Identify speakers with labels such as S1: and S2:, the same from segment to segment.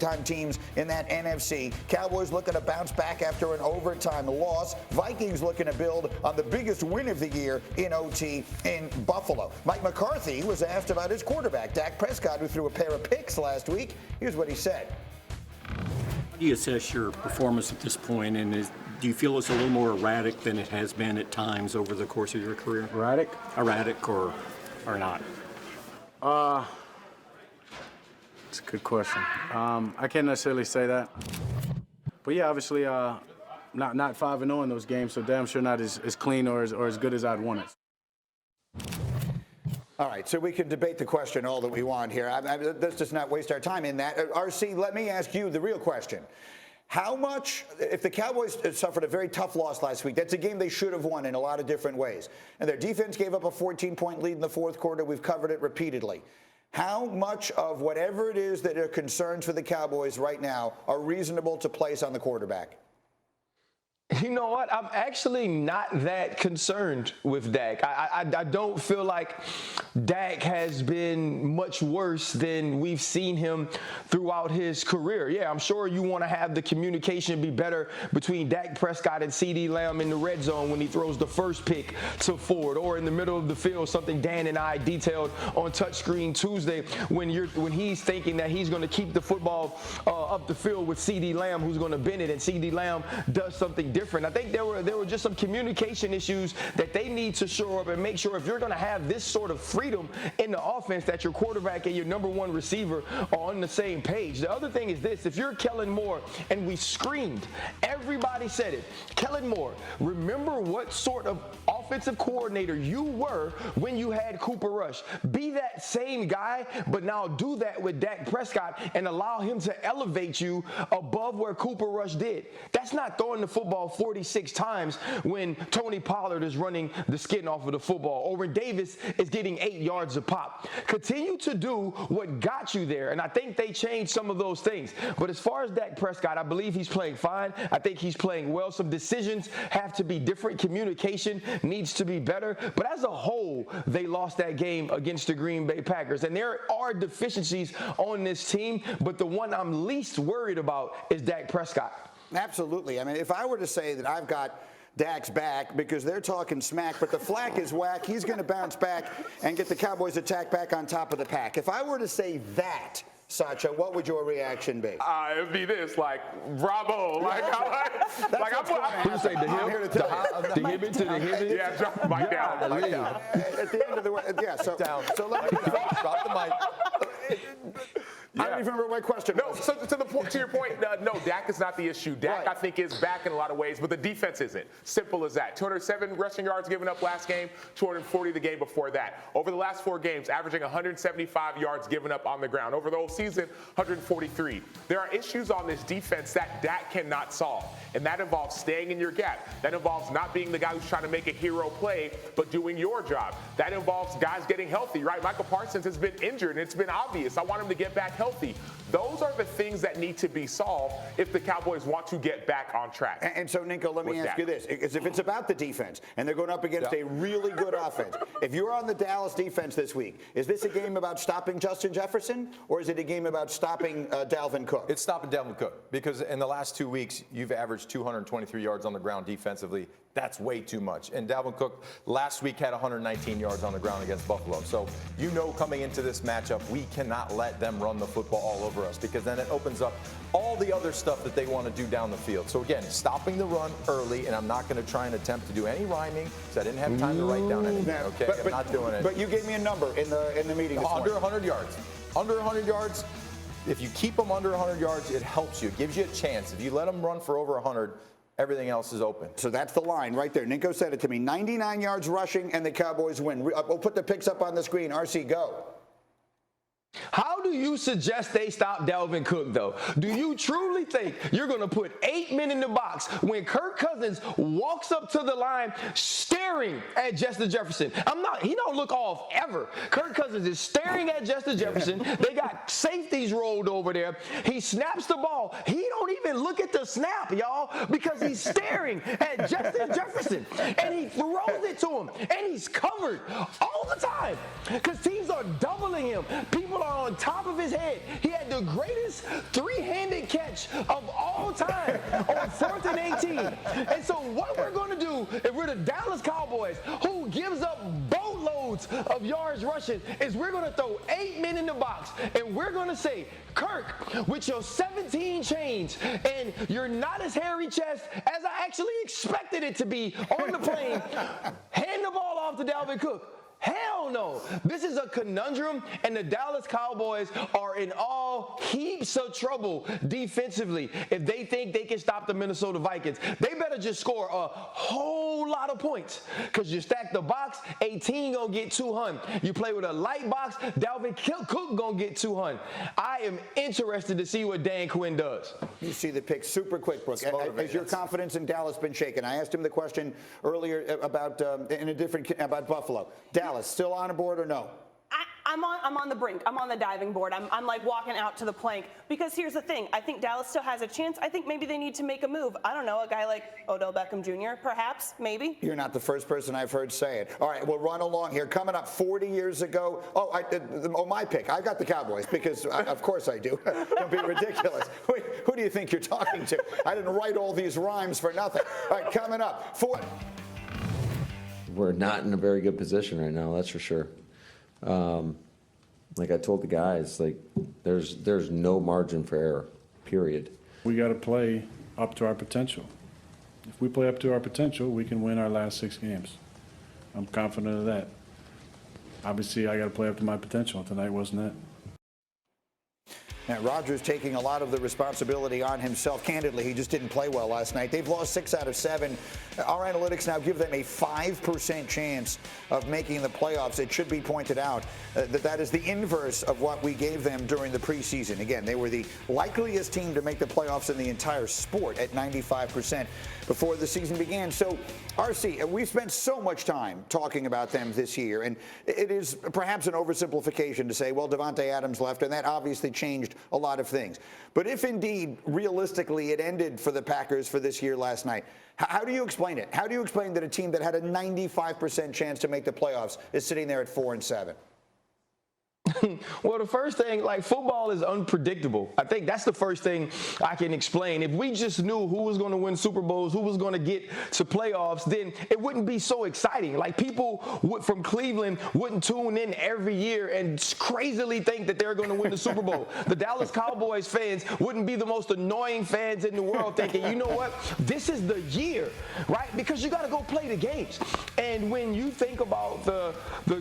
S1: big-time teams in that NFC. Cowboys looking to bounce back after an overtime loss. Vikings looking to build on the biggest win of the year in OT in Buffalo. Mike McCarthy was asked about his quarterback, Dak Prescott, who threw a pair of picks last week. Here's what he said.
S2: How do you assess your performance at this point, and do you feel it's a little more erratic than it has been at times over the course of your career? Erratic or not?
S3: It's a good question. I can't necessarily say that. But yeah, obviously not 5-0 in those games, so damn sure not as clean or as good as I'd want it.
S1: All right, so we can debate the question all that we want here. Let's just not waste our time in that. RC, let me ask you the real question. How much, if the Cowboys suffered a very tough loss last week, that's a game they should have won in a lot of different ways, and their defense gave up a 14-point lead in the fourth quarter. We've covered it repeatedly. How much of whatever it is that are concerns for the Cowboys right now are reasonable to place on the quarterback?
S4: You know what? I'm actually not that concerned with Dak. I don't feel like Dak has been much worse than we've seen him throughout his career. Yeah, I'm sure you want to have the communication be better between Dak Prescott and CeeDee Lamb in the red zone when he throws the first pick to Ford, or in the middle of the field, something Dan and I detailed on Touchscreen Tuesday, when he's thinking that he's going to keep the football up the field with CeeDee Lamb, who's going to bend it, and CeeDee Lamb does something different. I think there were just some communication issues that they need to shore up and make sure, if you're going to have this sort of freedom in the offense, that your quarterback and your number one receiver are on the same page. The other thing is this: if you're Kellen Moore, and we screamed, everybody said it, Kellen Moore, remember what sort of offensive coordinator you were when you had Cooper Rush. Be that same guy, but now do that with Dak Prescott and allow him to elevate you above where Cooper Rush did. That's not throwing the football 46 times when Tony Pollard is running the skin off of the football, or when Davis is getting 8 yards a pop. Continue to do what got you there, and I think they changed some of those things. But as far as Dak Prescott, I believe he's playing fine. I think he's playing well. Some decisions have to be different. Communication needs to be better. But as a whole, they lost that game against the Green Bay Packers. And there are deficiencies on this team, but the one I'm least worried about is Dak Prescott.
S1: Absolutely. I mean, if I were to say that I've got Dak's back because they're talking smack, but the flack is whack, he's going to bounce back and get the Cowboys attack back on top of the pack. If I were to say that, Sacha, what would your reaction be?
S5: It would be this, like, bravo. Like,
S4: Who say the hip? The hip to the hip?
S5: Yeah, drop the mic down.
S1: At the end of the yeah, so let me
S6: drop the mic.
S1: I don't even remember my question.
S5: No, so to your point, no, Dak is not the issue. Dak, right, I think, is back in a lot of ways, but the defense isn't. Simple as that. 207 rushing yards given up last game, 240 the game before that. Over the last 4 games, averaging 175 yards given up on the ground. Over the whole season, 143. There are issues on this defense that Dak cannot solve, and that involves staying in your gap. That involves not being the guy who's trying to make a hero play, but doing your job. That involves guys getting healthy, right? Michael Parsons has been injured, and it's been obvious. I want him to get back healthy. Those are the things that need to be solved if the Cowboys want to get back on track.
S1: And so, Nico, let me ask you this. Because if it's about the defense, and they're going up against a really good offense, if you're on the Dallas defense this week, is this a game about stopping Justin Jefferson, or is it a game about stopping Dalvin Cook?
S6: It's stopping Dalvin Cook, because in the last 2 weeks, you've averaged 223 yards on the ground defensively. That's way too much. And Dalvin Cook last week had 119 yards on the ground against Buffalo. So you know, coming into this matchup, we cannot let them run the football all over us, because then it opens up all the other stuff that they want to do down the field. So again, stopping the run early, and I'm not going to try and attempt to do any rhyming because I didn't have time to write down anything. Okay, I'm not doing it.
S1: But you gave me a number in the meeting this morning.
S6: Under 100 yards. Under 100 yards. If you keep them under 100 yards, it helps you. It gives you a chance. If you let them run for over 100, everything else is open.
S1: So that's the line right there. Nico said it to me. 99 yards rushing, and the Cowboys win. We'll put the picks up on the screen. RC, go.
S4: How do you suggest they stop Dalvin Cook, though? Do you truly think you're going to put 8 men in the box when Kirk Cousins walks up to the line staring at Justin Jefferson? He don't look off ever. Kirk Cousins is staring at Justin Jefferson. They got safeties rolled over there. He snaps the ball. He don't even look at the snap, y'all, because he's staring at Justin Jefferson. And he throws it to him. And he's covered all the time because teams are doubling him. People are on top top of his head. He had the greatest three-handed catch of all time on 4th and 18. And so what we're going to do if we're the Dallas Cowboys, who gives up boatloads of yards rushing, is we're going to throw 8 men in the box, and we're going to say, Kirk, with your 17 chains and you're not as hairy chest as I actually expected it to be on the plane, hand the ball off to Dalvin Cook. Hell no. This is a conundrum, and the Dallas Cowboys are in all heaps of trouble defensively if they think they can stop the Minnesota Vikings. They better just score a whole lot of points, because you stack the box, 18 gonna get 200. You play with a light box, Dalvin Cook gonna get 200. I am interested to see what Dan Quinn does.
S1: You see the pick super quick, Brooke. Has your confidence in Dallas been shaken? I asked him the question earlier about about Buffalo. Dallas, still on board or no?
S7: I'm on the brink. I'm on the diving board. I'm like walking out to the plank, because here's the thing. I think Dallas still has a chance. I think maybe they need to make a move. I don't know, a guy like Odell Beckham Jr., perhaps, maybe.
S1: You're not the first person I've heard say it. All right, we'll run along here. Coming up 40 years ago. My pick. I got the Cowboys, because of course I do. Don't be ridiculous. Who do you think you're talking to? I didn't write all these rhymes for nothing. All right, coming up.
S8: We're not in a very good position right now, that's for sure. Like I told the guys, like there's no margin for error, period.
S9: We got to play up to our potential. If we play up to our potential, we can win our last 6 games. I'm confident of that. Obviously, I got to play up to my potential. Tonight wasn't it.
S1: Now, Rodgers taking a lot of the responsibility on himself. Candidly, he just didn't play well last night. They've lost 6 out of 7. Our analytics now give them a 5% chance of making the playoffs. It should be pointed out that is the inverse of what we gave them during the preseason. Again, they were the likeliest team to make the playoffs in the entire sport at 95% before the season began. So, RC, we've spent so much time talking about them this year, and it is perhaps an oversimplification to say, well, Davante Adams left, and that obviously changed a lot of things. But if indeed, realistically, it ended for the Packers for this year last night, how do you explain it? How do you explain that a team that had a 95% chance to make the playoffs is sitting there at 4-7?
S4: Well, the first thing, like, football is unpredictable. I think that's the first thing I can explain. If we just knew who was going to win Super Bowls, who was going to get to playoffs, then it wouldn't be so exciting. Like, people from Cleveland wouldn't tune in every year and crazily think that they're going to win the Super Bowl. The Dallas Cowboys fans wouldn't be the most annoying fans in the world thinking, you know what, this is the year, right? Because you got to go play the games. And when you think about the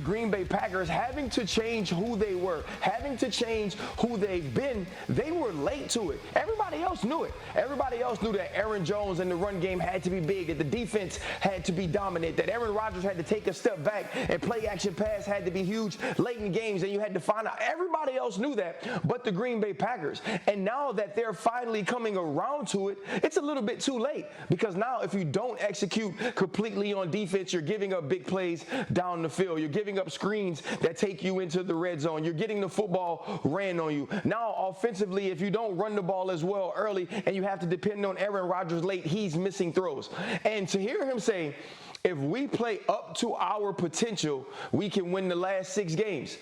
S4: Green Bay Packers having to change who they were, having to change who they've been, they were late to it. Everybody else knew it. Everybody else knew that Aaron Jones and the run game had to be big, that the defense had to be dominant, that Aaron Rodgers had to take a step back and play action pass had to be huge late in games, and you had to find out. Everybody else knew that but the Green Bay Packers. And now that they're finally coming around to it, it's a little bit too late, because now if you don't execute completely on defense, you're giving up big plays down the field. You're giving up screens that take you into the red zone. You're getting the football ran on you. Now, offensively, if you don't run the ball as well early and you have to depend on Aaron Rodgers late, he's missing throws. And to hear him say, if we play up to our potential, we can win the last 6 games.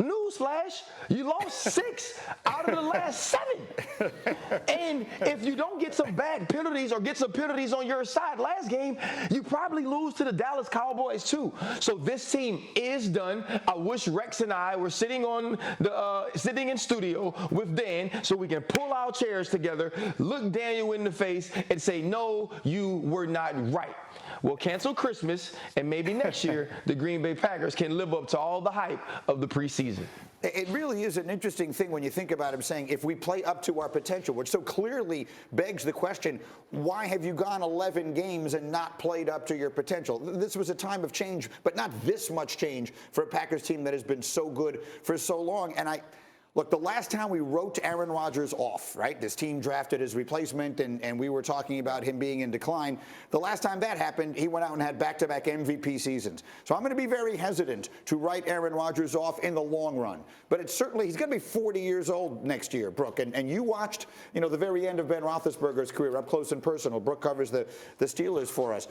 S4: Newsflash, you lost 6 out of the last 7. And if you don't get some bad penalties or get some penalties on your side last game, you probably lose to the Dallas Cowboys too. So this team is done. I wish Rex and I were sitting in studio with Dan so we can pull our chairs together, look Daniel in the face, and say, no, you were not right. We'll cancel Christmas, and maybe next year the Green Bay Packers can live up to all the hype of the preseason.
S1: It really is an interesting thing when you think about him saying, if we play up to our potential, which so clearly begs the question, why have you gone 11 games and not played up to your potential? This was a time of change, but not this much change for a Packers team that has been so good for so long. And look, the last time we wrote Aaron Rodgers off, right? This team drafted his replacement, and we were talking about him being in decline. The last time that happened, he went out and had back-to-back MVP seasons. So I'm going to be very hesitant to write Aaron Rodgers off in the long run. But it's certainly, he's going to be 40 years old next year, Brooke. And you watched, the very end of Ben Roethlisberger's career up close and personal. Brooke covers the Steelers for us.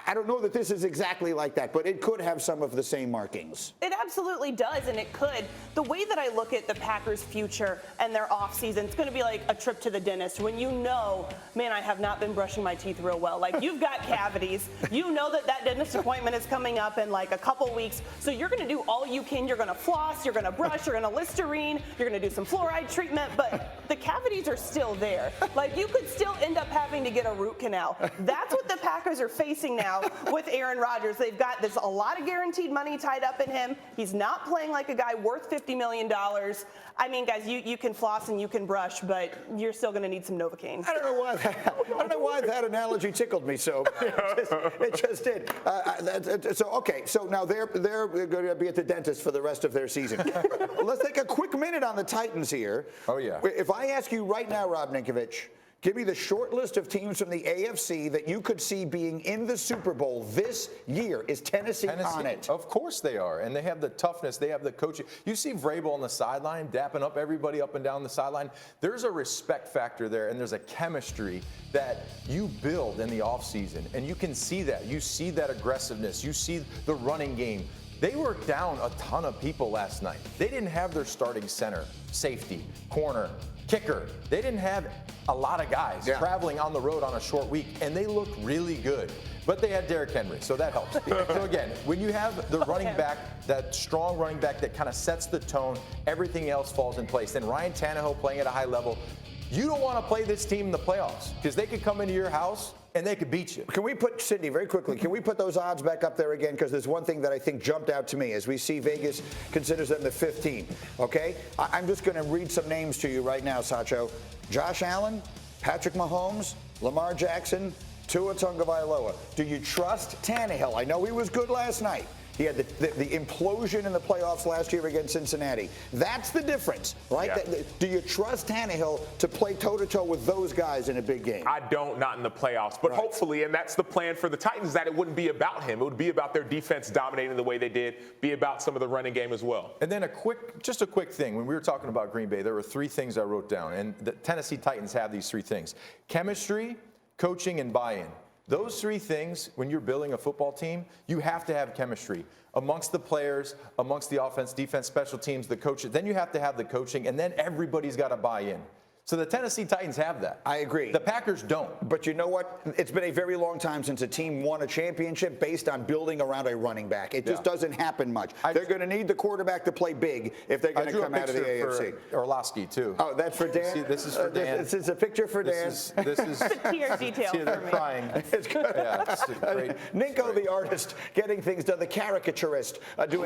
S1: I don't know that this is exactly like that, but it could have some of the same markings.
S7: It absolutely does, and it could. The way that I look at at the Packers' future and their offseason, it's going to be like a trip to the dentist when you know, man, I have not been brushing my teeth real well. Like, you've got cavities. You know that dentist appointment is coming up in like a couple weeks. So you're going to do all you can. You're going to floss, you're going to brush, you're going to Listerine, you're going to do some fluoride treatment, but the cavities are still there. Like, you could still end up having to get a root canal. That's what the Packers are facing now with Aaron Rodgers. They've got a lot of guaranteed money tied up in him. He's not playing like a guy worth $50 million. I mean, guys, you can floss and you can brush, but you're still going to need some Novocaine.
S1: I don't know why that analogy tickled me so. It just did. So now they're going to be at the dentist for the rest of their season. Let's take a quick minute on the Titans here.
S6: Oh, yeah.
S1: If I ask you right now, Rob Ninkovich, give me the short list of teams from the AFC that you could see being in the Super Bowl this year. Is Tennessee on it?
S6: Of course they are. And they have the toughness. They have the coaching. You see Vrabel on the sideline, dapping up everybody up and down the sideline. There's a respect factor there, and there's a chemistry that you build in the offseason. And you can see that. You see that aggressiveness. You see the running game. They were down a ton of people last night. They didn't have their starting center, safety, corner, kicker. They didn't have a lot of guys traveling on the road on a short week, and they looked really good. But they had Derrick Henry, so that helps. So again, when you have the running back, that strong running back that kind of sets the tone, everything else falls in place. Then Ryan Tannehill playing at a high level. You don't want to play this team in the playoffs because they could come into your house and they could beat you.
S1: Can we put, Sydney, very quickly, can we put those odds back up there again? Because there's one thing that I think jumped out to me as we see Vegas considers them the 15, okay? I'm just going to read some names to you right now, Sacho. Josh Allen, Patrick Mahomes, Lamar Jackson, Tua Tagovailoa. Do you trust Tannehill? I know he was good last night. He had the implosion in the playoffs last year against Cincinnati. That's the difference, right?
S5: Yeah.
S1: Do you trust Tannehill to play toe-to-toe with those guys in a big game?
S5: I don't, not in the playoffs. But hopefully, and that's the plan for the Titans, that it wouldn't be about him. It would be about their defense dominating the way they did, be about some of the running game as well.
S6: And then just a quick thing. When we were talking about Green Bay, there were 3 things I wrote down. And the Tennessee Titans have these 3 things: chemistry, coaching, and buy-in. Those 3 things, when you're building a football team, you have to have chemistry amongst the players, amongst the offense, defense, special teams, the coaches. Then you have to have the coaching, and then everybody's got to buy in. So the Tennessee Titans have that.
S1: I agree.
S6: The Packers don't.
S1: But you know what? It's been a very long time since a team won a championship based on building around a running back. It just doesn't happen much. They're going to need the quarterback to play big if they're going to come out of the AFC.
S6: Orlovsky, too.
S1: Oh, that's for Dan?
S6: See, this is for Dan.
S1: This is a picture for Dan.
S6: This is
S7: The tear detail
S6: see, they're
S7: for me.
S6: crying.
S1: It's good.
S6: Yeah, it's great.
S1: Ninko, the artist, getting things done, the caricaturist, doing